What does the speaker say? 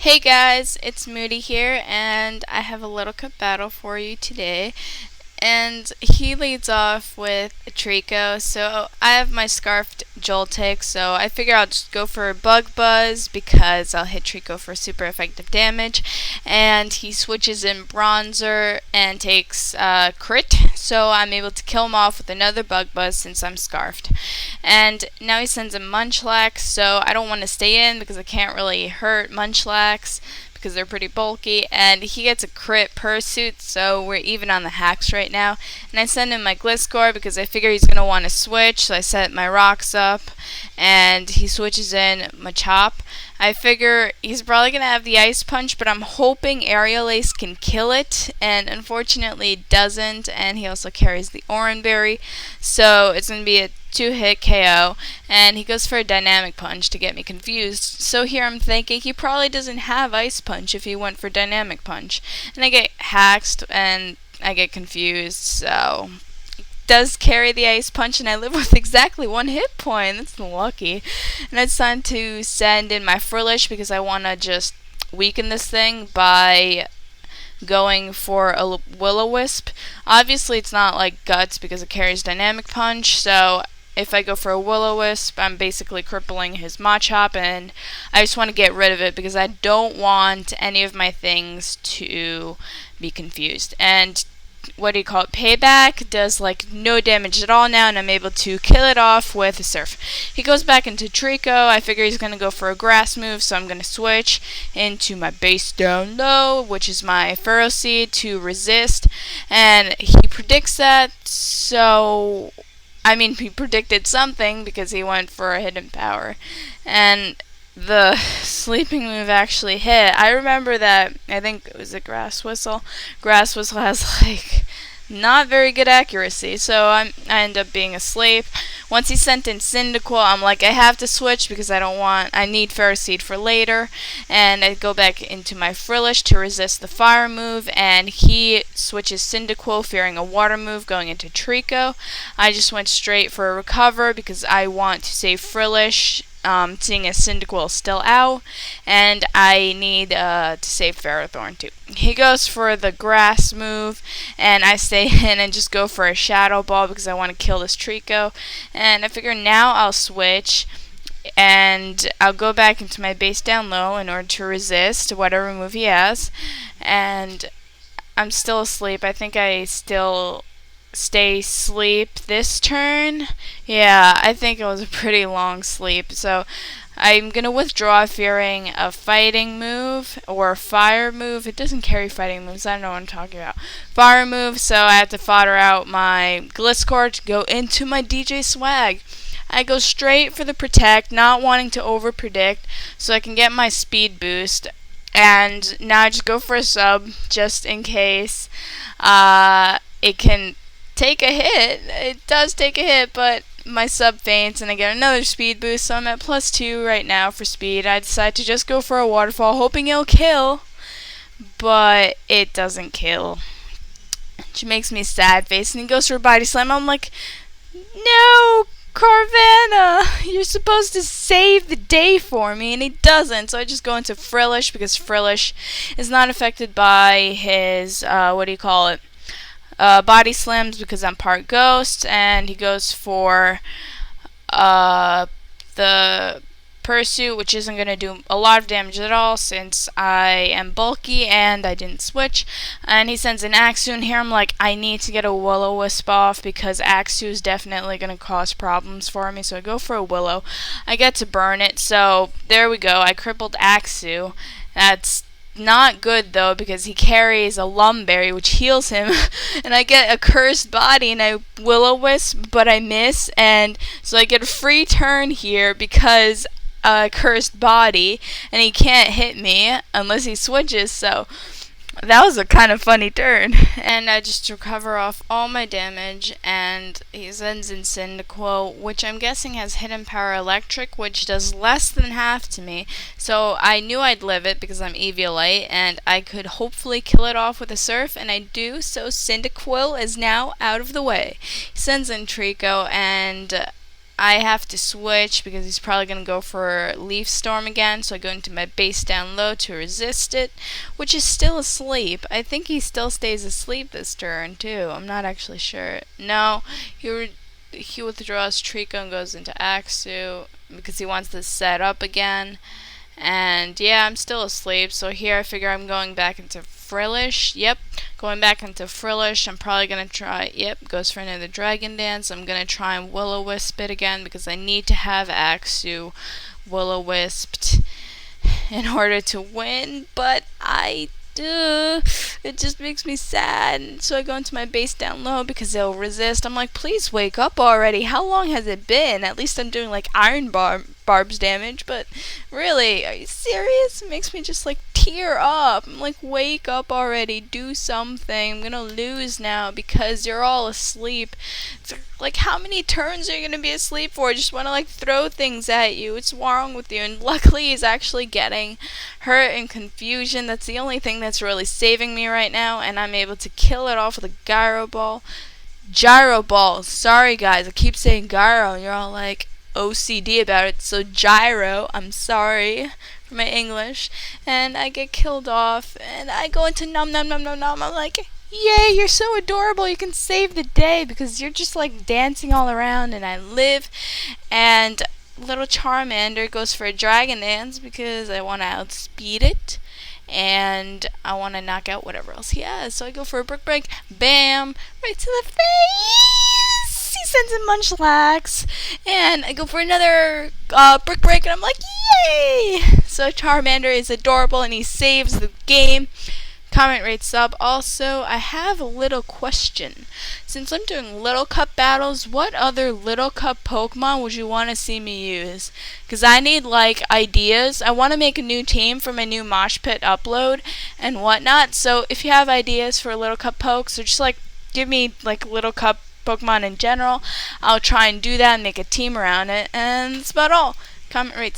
Hey guys, it's Moody here, and I have a little cup battle for you today. And he leads off with a Trico, so I have my Scarfed Joltik, so I figure I'll just go for Bug Buzz because I'll hit Trico for super effective damage. And he switches in Bronzer and takes crit, so I'm able to kill him off with another Bug Buzz since I'm Scarfed. And now he sends in Munchlax, so I don't want to stay in because I can't really hurt Munchlax because they're pretty bulky, and he gets a crit Pursuit, so we're even on the hacks right now. And I send in my Gliscor because I figure he's going to want to switch, so I set my rocks up, and he switches in Machop. I figure he's probably going to have the Ice Punch, but I'm hoping Aerial Ace can kill it, and unfortunately it doesn't, and he also carries the Oranberry, so it's going to be a 2-hit KO, and he goes for a Dynamic Punch to get me confused. So here I'm thinking he probably doesn't have Ice Punch if he went for Dynamic Punch. And I get hacked and I get confused, so does carry the Ice Punch, and I live with exactly 1 hit point. That's lucky. And it's time to send in my Frillish because I want to just weaken this thing by going for a Will-O-Wisp. Obviously it's not like Guts because it carries Dynamic Punch, so if I go for a Will-O-Wisp, I'm basically crippling his Machop, and I just want to get rid of it because I don't want any of my things to be confused. And what do you call it? Payback does like no damage at all now, and I'm able to kill it off with a Surf. He goes back into Trico. I figure he's going to go for a Grass move, so I'm going to switch into my base down low, which is my Furrow Seed to resist, and he predicts that, so he predicted something because he went for a hidden power. And the sleeping move actually hit. I remember that, I think it was a Grass Whistle. Grass Whistle has not very good accuracy, so I end up being asleep. Once he sent in Cyndaquil, I'm like, I have to switch because I need Ferroseed for later, and I go back into my Frillish to resist the fire move, and he switches Cyndaquil, fearing a water move, going into Trico. I just went straight for a recover because I want to save Frillish, seeing as Cyndaquil is still out, and I need to save Ferrothorn too. He goes for the Grass move, and I stay in and just go for a Shadow Ball because I want to kill this Trico. And I figure now I'll switch, and I'll go back into my base down low in order to resist whatever move he has. And I'm still asleep. I think I still stay asleep this turn. Yeah, I think it was a pretty long sleep. So I'm going to withdraw, fearing a fighting move or a fire move. It doesn't carry fighting moves. I don't know what I'm talking about. Fire move, so I have to fodder out my Gliscor to go into my DJ Swag. I go straight for the Protect, not wanting to over-predict, so I can get my speed boost. And now I just go for a sub, just in case it can take a hit. It does take a hit, but my sub faints and I get another speed boost, so I'm at +2 right now for speed. I decide to just go for a waterfall, hoping it'll kill, but it doesn't kill, which makes me sad face. And he goes for a body slam. I'm like, no, Carvanha, you're supposed to save the day for me, and he doesn't. So I just go into Frillish because Frillish is not affected by his body slams because I'm part ghost. And he goes for the Pursuit, which isn't going to do a lot of damage at all since I am bulky and I didn't switch. And he sends an Axew, and here I'm like, I need to get a Will-O-Wisp off because Axew is definitely going to cause problems for me. So I go for a Willow. I get to burn it, so there we go. I crippled Axew. That's not good though because he carries a Lumberry which heals him, and I get a Cursed Body and I Will-O-Wisp, but I miss, and so I get a free turn here because Cursed Body, and he can't hit me unless he switches. So that was a kind of funny turn. And I just recover off all my damage, and he sends in Cyndaquil, which I'm guessing has Hidden Power Electric, which does less than half to me. So I knew I'd live it because I'm Eviolite, and I could hopefully kill it off with a Surf, and I do, so Cyndaquil is now out of the way. He sends in Trico, and I have to switch because he's probably going to go for Leaf Storm again, so I go into my base down low to resist it, which is still asleep. I think he still stays asleep this turn, too. I'm not actually sure. No, he withdraws Trico and goes into Axu because he wants to set up again. And yeah, I'm still asleep, so here I figure I'm going back into Frillish. Yep, going back into Frillish. I'm probably going to try, yep, goes for another Dragon Dance. I'm going to try and Will-O-Wisp it again because I need to have Axu Will-O-Wisped in order to win, but it just makes me sad. So I go into my base down low because they'll resist. I'm like, please wake up already. How long has it been? At least I'm doing like barbs damage, but really, are you serious? It makes me just like tear up. I'm like, wake up already. Do something. I'm gonna lose now because you're all asleep. Like, how many turns are you gonna be asleep for? I just wanna like throw things at you. What's wrong with you? And luckily he's actually getting hurt and confusion. That's the only thing that's really saving me right now, and I'm able to kill it off with a Gyro Ball. Gyro Ball. Sorry guys, I keep saying Gyro and you're all like OCD about it. So Gyro, I'm sorry for my English. And I get killed off and I go into Nom Nom Nom Nom Nom. I'm like, yay, you're so adorable. You can save the day because you're just like dancing all around and I live. And little Charmander goes for a Dragon Dance because I want to outspeed it. And I want to knock out whatever else he has. So I go for a Brick Break. Bam! Right to the face! He sends a Munchlax. And I go for another Brick Break. And I'm like, yay! So Charmander is adorable and he saves the game. Comment, rate, sub. Also, I have a little question. Since I'm doing Little Cup battles, what other Little Cup Pokemon would you want to see me use? Because I need, like, ideas. I want to make a new team for my new Mosh Pit upload and whatnot. So, if you have ideas for Little Cup Pokes, or just, like, give me, like, Little Cup Pokemon in general, I'll try and do that and make a team around it. And that's about all. Comment, rate,